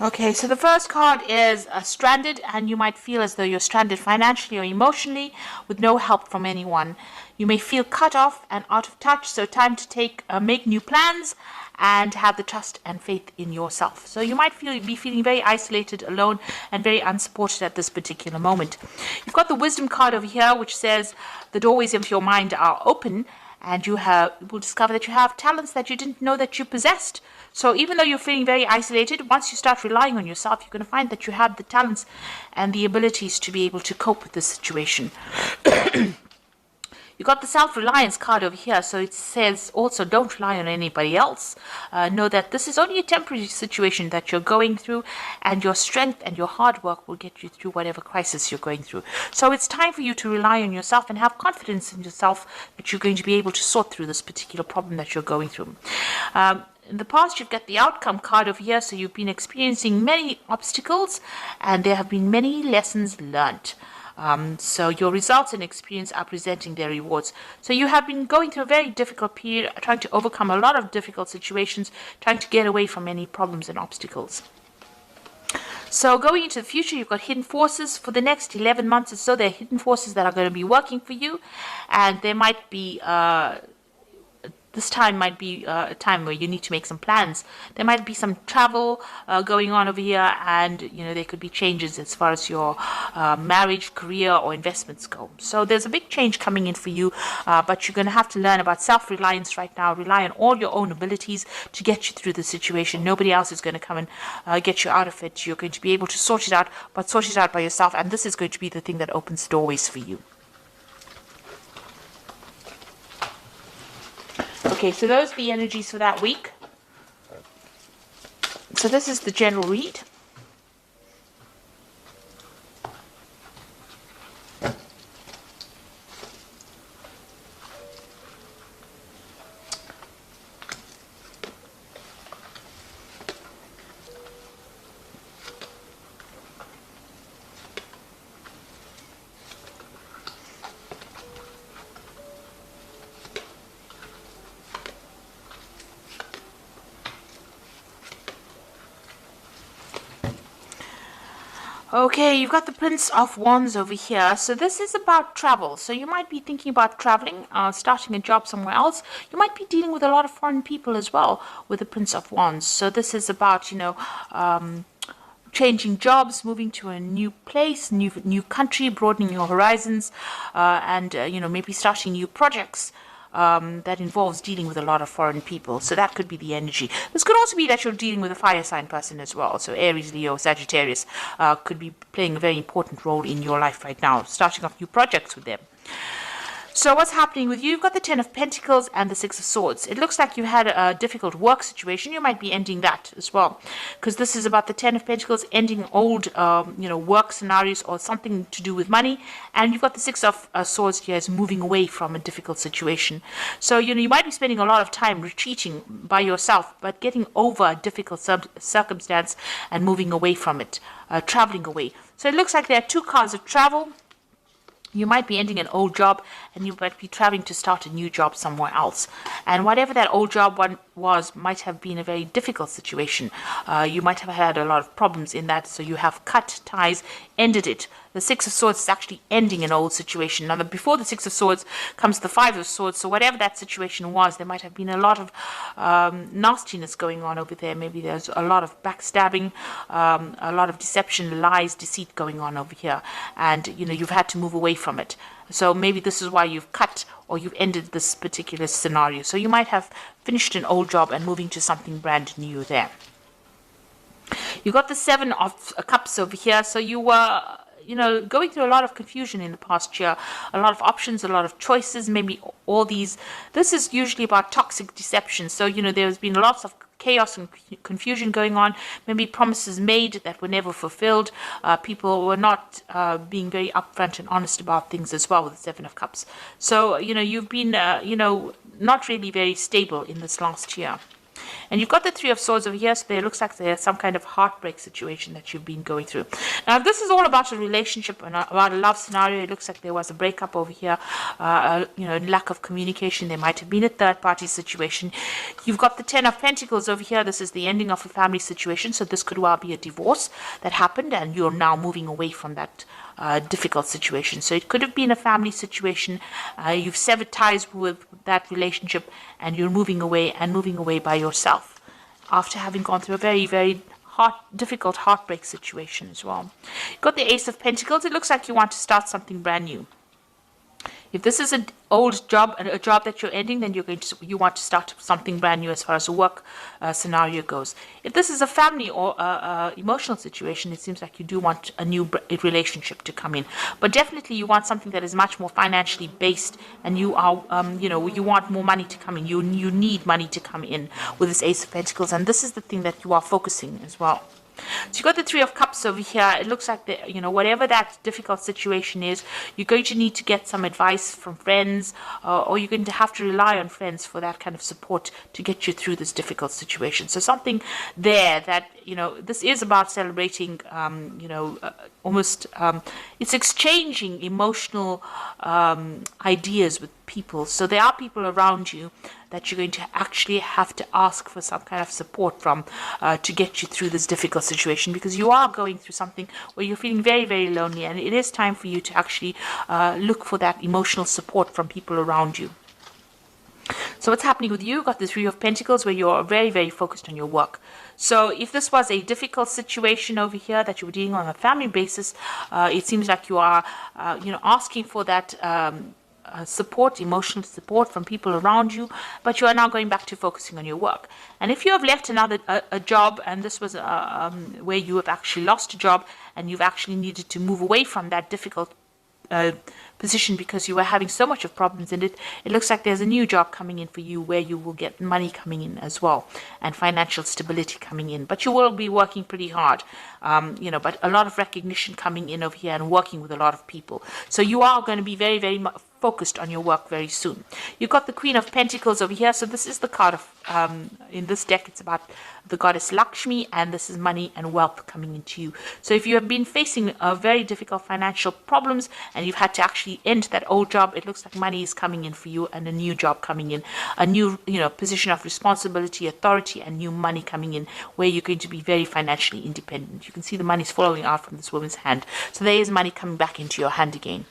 Okay, so the first card is stranded, and you might feel as though you're stranded financially or emotionally with no help from anyone. You may feel cut off and out of touch, so time to make new plans and have the trust and faith in yourself. So you might be feeling very isolated, alone, and very unsupported at this particular moment. You've got the wisdom card over here, which says the doorways of your mind are open, and you will discover that you have talents that you didn't know that you possessed. So even though you're feeling very isolated, once you start relying on yourself, you're going to find that you have the talents and the abilities to be able to cope with this situation. You got the self-reliance card over here, so it says also don't rely on anybody else. Know that this is only a temporary situation that you're going through, and your strength and your hard work will get you through whatever crisis you're going through. So it's time for you to rely on yourself and have confidence in yourself that you're going to be able to sort through this particular problem that you're going through. In the past, you've got the outcome card over here, so you've been experiencing many obstacles, and there have been many lessons learned. So your results and experience are presenting their rewards. So you have been going through a very difficult period, trying to overcome a lot of difficult situations, trying to get away from any problems and obstacles. So going into the future, you've got hidden forces. For the next 11 months or so, there are hidden forces that are going to be working for you, and there might be this time might be a time where you need to make some plans. There might be some travel going on over here, and there could be changes as far as your marriage, career, or investments go. So there's a big change coming in for you, but you're going to have to learn about self-reliance right now. Rely on all your own abilities to get you through the situation. Nobody else is going to come and get you out of it. You're going to be able to sort it out, but sort it out by yourself, and this is going to be the thing that opens doorways for you. Okay, so those are the energies for that week. So this is the general read. Okay, you've got the Prince of Wands over here. So this is about travel. So you might be thinking about traveling, starting a job somewhere else. You might be dealing with a lot of foreign people as well with the Prince of Wands. So this is about, changing jobs, moving to a new place, new country, broadening your horizons, and maybe starting new projects. That involves dealing with a lot of foreign people. So that could be the energy. This could also be that you're dealing with a fire sign person as well. So Aries, Leo, Sagittarius could be playing a very important role in your life right now, starting off new projects with them. So what's happening with you? You've got the Ten of Pentacles and the Six of Swords. It looks like you had a difficult work situation. You might be ending that as well, because this is about the Ten of Pentacles ending old, work scenarios or something to do with money. And you've got the Six of Swords here as moving away from a difficult situation. So, you might be spending a lot of time retreating by yourself, but getting over a difficult circumstance and moving away from it, traveling away. So it looks like there are two cards of travel. You might be ending an old job, and you might be traveling to start a new job somewhere else. And whatever that old job was might have been a very difficult situation. You might have had a lot of problems in that, so you have cut ties, ended it. The Six of Swords is actually ending an old situation. Now, before the Six of Swords comes the Five of Swords, so whatever that situation was, there might have been a lot of nastiness going on over there. Maybe there's a lot of backstabbing, a lot of deception, lies, deceit going on over here. And, you've had to move away from it. So maybe this is why you've cut or you've ended this particular scenario. So you might have finished an old job and moving to something brand new there. You got the Seven of Cups over here. So you were going through a lot of confusion in the past year, a lot of options, a lot of choices, maybe all these. This is usually about toxic deception. So, there's been lots of chaos and confusion going on, maybe promises made that were never fulfilled. People were not being very upfront and honest about things as well with the Seven of Cups. So, you've been, not really very stable in this last year. And you've got the Three of Swords over here, so there looks like there's some kind of heartbreak situation that you've been going through. Now, if this is all about a relationship and about a love scenario, it looks like there was a breakup over here, lack of communication. There might have been a third-party situation. You've got the Ten of Pentacles over here. This is the ending of a family situation, so this could well be a divorce that happened, and you're now moving away from that difficult situation. So it could have been a family situation. You've severed ties with that relationship, and you're moving away by yourself after having gone through a very, very difficult heartbreak situation as well. You've got the Ace of Pentacles. It looks like you want to start something brand new. If this is an old job, a job that you're ending, then you want to start something brand new as far as the work scenario goes. If this is a family or emotional situation, it seems like you do want a new relationship to come in. But definitely, you want something that is much more financially based, and you are, you want more money to come in. You need money to come in with this Ace of Pentacles, and this is the thing that you are focusing as well. So you've got the Three of Cups over here. It looks like whatever that difficult situation is, you're going to need to get some advice from friends, or you're going to have to rely on friends for that kind of support to get you through this difficult situation. So something there that, this is about celebrating, almost, it's exchanging emotional ideas with people. So there are people around you that you're going to actually have to ask for some kind of support from to get you through this difficult situation, because you are going through something where you're feeling very, very lonely, and it is time for you to actually look for that emotional support from people around you. So what's happening with you? You've got the Three of Pentacles, where you're very, very focused on your work. So if this was a difficult situation over here that you were dealing on a family basis, it seems like you are, asking for that support, emotional support from people around you, but you are now going back to focusing on your work. And if you have left a job, and this was where you have actually lost a job, and you've actually needed to move away from that difficult position because you were having so much of problems in it, it looks like there's a new job coming in for you where you will get money coming in as well, and financial stability coming in. But you will be working pretty hard, but a lot of recognition coming in over here, and working with a lot of people. So you are going to be very, very focused on your work very soon. You've got the Queen of Pentacles over here. So this is the card of, in this deck, it's about the goddess Lakshmi, and this is money and wealth coming into you. So if you have been facing very difficult financial problems, and you've had to actually end that old job, it looks like money is coming in for you, and a new job coming in, a new position of responsibility, authority, and new money coming in, where you're going to be very financially independent. You can see the money's flowing out from this woman's hand. So there is money coming back into your hand again.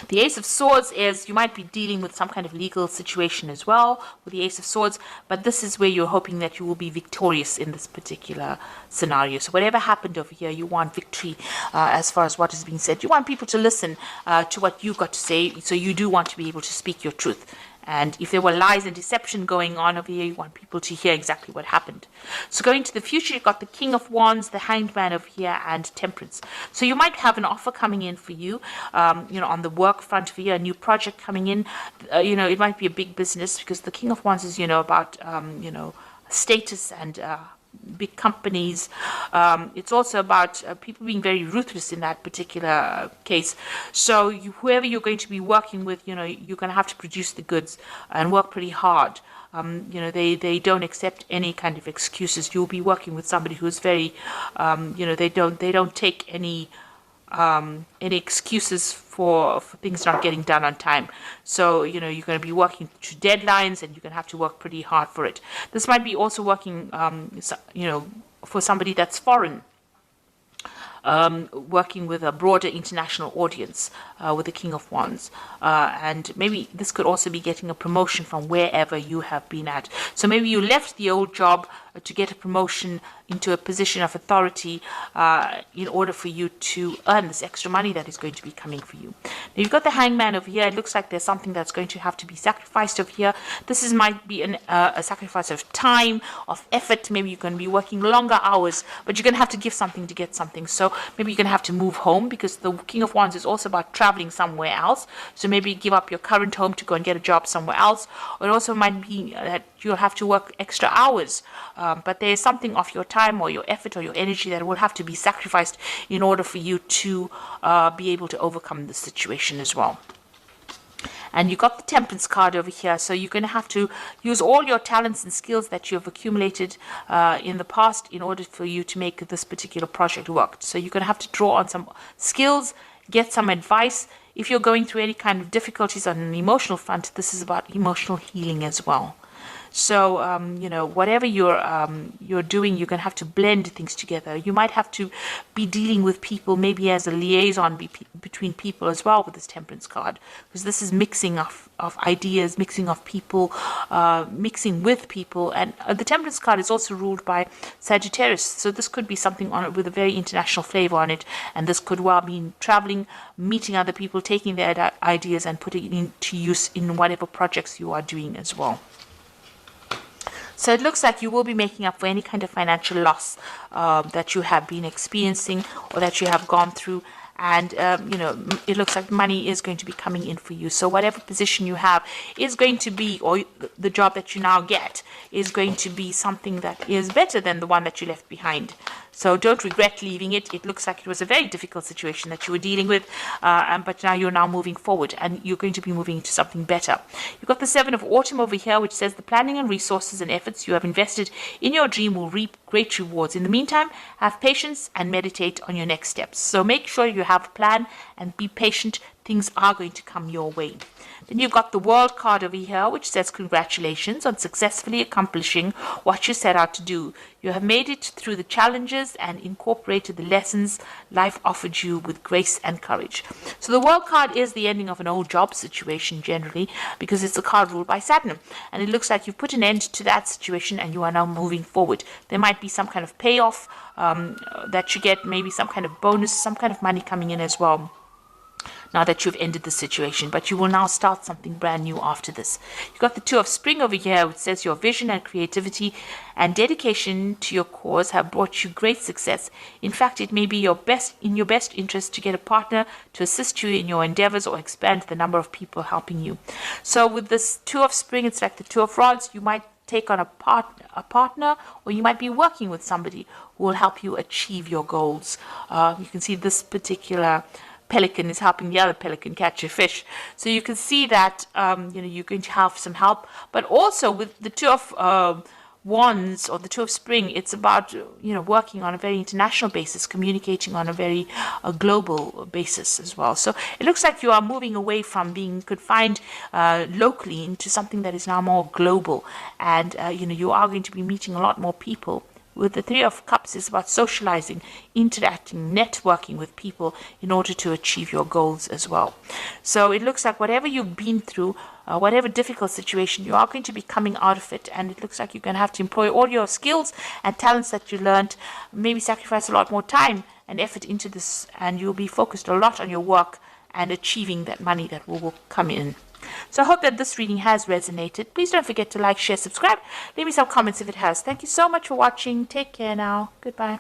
The Ace of Swords is, you might be dealing with some kind of legal situation as well with the Ace of Swords, but this is where you're hoping that you will be victorious in this particular scenario. So whatever happened over here, you want victory as far as what is being said. You want people to listen to what you've got to say, so you do want to be able to speak your truth. And if there were lies and deception going on over here, you want people to hear exactly what happened. So going to the future, you've got the King of Wands, the Hanged Man over here, and Temperance. So you might have an offer coming in for you, on the work front for you, a new project coming in. It might be a big business, because the King of Wands is, about, status and big companies. It's also about people being very ruthless in that particular case. So whoever you're going to be working with, you're going to have to produce the goods and work pretty hard. They don't accept any kind of excuses. You'll be working with somebody who's very, they don't take any excuses for things not getting done on time. So, you're going to be working to deadlines, and you're going to have to work pretty hard for it. This might be also working, for somebody that's foreign, working with a broader international audience with the King of Wands. And maybe this could also be getting a promotion from wherever you have been at. So maybe you left the old job to get a promotion into a position of authority in order for you to earn this extra money that is going to be coming for you. Now you've got the Hangman over here. It looks like there's something that's going to have to be sacrificed over here. This might be a sacrifice of time, of effort. Maybe you're going to be working longer hours, but you're going to have to give something to get something. So maybe you're going to have to move home, because the King of Wands is also about traveling somewhere else. So maybe give up your current home to go and get a job somewhere else. Or it also might be that you'll have to work extra hours, but there is something of your time or your effort or your energy that will have to be sacrificed in order for you to be able to overcome the situation as well. And you got the Temperance card over here. So you're going to have to use all your talents and skills that you have accumulated in the past in order for you to make this particular project work. So you're going to have to draw on some skills, get some advice. If you're going through any kind of difficulties on an emotional front, this is about emotional healing as well. So, whatever you're doing, you're going to have to blend things together. You might have to be dealing with people, maybe as a liaison between people as well with this Temperance card, because this is mixing of ideas, mixing of people, mixing with people. And the Temperance card is also ruled by Sagittarius. So this could be something on it with a very international flavor on it. And this could well mean traveling, meeting other people, taking their ideas and putting it into use in whatever projects you are doing as well. So it looks like you will be making up for any kind of financial loss that you have been experiencing or that you have gone through. And, it looks like money is going to be coming in for you. So whatever position you have is going to be, or the job that you now get is going to be something that is better than the one that you left behind. So don't regret leaving it. It looks like it was a very difficult situation that you were dealing with, but now you're now moving forward and you're going to be moving into something better. You've got the Seven of Autumn over here, which says the planning and resources and efforts you have invested in your dream will reap great rewards. In the meantime, have patience and meditate on your next steps. So make sure you have a plan and be patient. Things are going to come your way. Then you've got the World card over here, which says congratulations on successfully accomplishing what you set out to do. You have made it through the challenges and incorporated the lessons life offered you with grace and courage. So the World card is the ending of an old job situation generally, because it's a card ruled by Saturn. And it looks like you've put an end to that situation and you are now moving forward. There might be some kind of payoff that you get, maybe some kind of bonus, some kind of money coming in as well, now that you've ended the situation, but you will now start something brand new after this. You've got the Two of Spring over here, which says your vision and creativity and dedication to your cause have brought you great success. In fact, it may be in your best interest to get a partner to assist you in your endeavors or expand the number of people helping you. So with this Two of Spring, it's like the Two of Rods. You might take on a partner, or you might be working with somebody who will help you achieve your goals. You can see this particular pelican is helping the other pelican catch a fish. So you can see that you're going to have some help. But also with the Two of Wands or the Two of Spring, it's about working on a very international basis, communicating on a very global basis as well. So it looks like you are moving away from being confined locally into something that is now more global, and you are going to be meeting a lot more people. With the Three of Cups, it's about socializing, interacting, networking with people in order to achieve your goals as well. So it looks like whatever you've been through, whatever difficult situation, you are going to be coming out of it. And it looks like you're going to have to employ all your skills and talents that you learned, maybe sacrifice a lot more time and effort into this, and you'll be focused a lot on your work and achieving that money that will come in. So I hope that this reading has resonated. Please don't forget to like, share, subscribe. Leave me some comments if it has. Thank you so much for watching. Take care now. Goodbye.